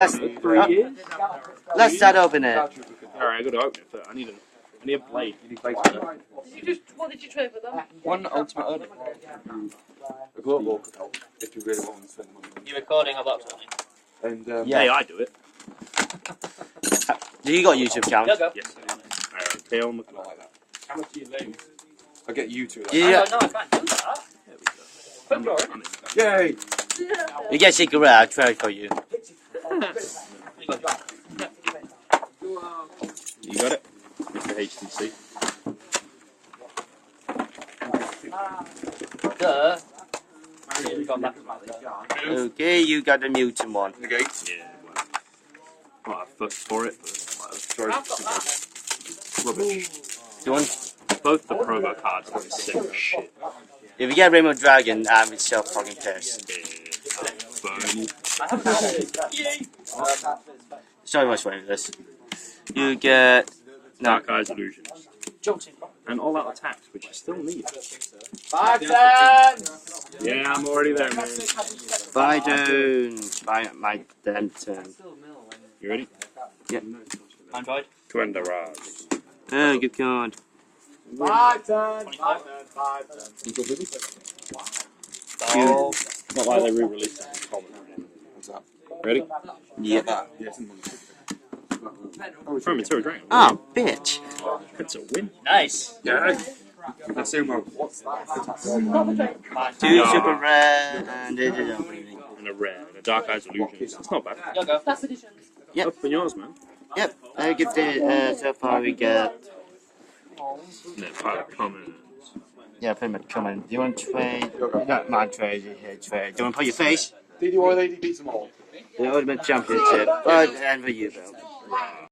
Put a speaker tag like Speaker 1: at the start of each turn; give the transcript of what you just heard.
Speaker 1: Let's start opening it.
Speaker 2: Alright, I gotta open it first. I need a blade.
Speaker 3: What did you trade for them?
Speaker 2: One ultimate earning.
Speaker 4: A global could help if you really want to spend money.
Speaker 3: You recording or that something?
Speaker 4: And
Speaker 2: Yeah, I do it.
Speaker 1: Do you got a YouTube account?
Speaker 3: Go.
Speaker 2: Yes. Okay, I'll look
Speaker 4: I like that. How much do you lose? I get you to.
Speaker 1: Yeah.
Speaker 3: No, I can't do that.
Speaker 2: I'm in.
Speaker 4: Yay!
Speaker 1: You get secret rare, I'll trade for you.
Speaker 2: You got it? Mr. HTC.
Speaker 3: Duh.
Speaker 1: Okay, you got the mutant one.
Speaker 4: Negate.
Speaker 2: Yeah, well, I fucked for it, but
Speaker 4: Sorry.
Speaker 2: rubbish.
Speaker 1: Do you want?
Speaker 2: Both the promo cards are the same shit.
Speaker 1: If you get Rainbow Dragon, I'm so fucking pissed. Sorry, what's wrong with this? You get
Speaker 2: Dark Eyes Illusions. And all out attacks, which you still need. Yeah, I'm already there, man.
Speaker 1: Bye, Dune. Bye, my Denton.
Speaker 2: You ready?
Speaker 1: Yep.
Speaker 3: Android.
Speaker 2: Twendaraj.
Speaker 1: Oh, good card.
Speaker 3: Oh.
Speaker 2: Not like they re-released it in common.
Speaker 4: What's that?
Speaker 2: Ready?
Speaker 1: Yep.
Speaker 4: Yes.
Speaker 2: From Material Dragon.
Speaker 1: Oh, bitch.
Speaker 2: It's a win.
Speaker 3: Nice.
Speaker 4: Yeah. Let's see what's that?
Speaker 1: Two super rare and everything.
Speaker 2: And a rare. And a Dark Eyes Illusions. It's not bad.
Speaker 3: Go.
Speaker 1: Yep.
Speaker 2: Up for yours, man.
Speaker 1: Yep. I get the so far we get.
Speaker 2: No, part commons.
Speaker 1: Yeah, pretty much common. Do you want to trade? Not my trade, here trade. Do you want to put your face?
Speaker 4: Did you already beat them all?
Speaker 1: The Ultimate Championship. But and for you, though.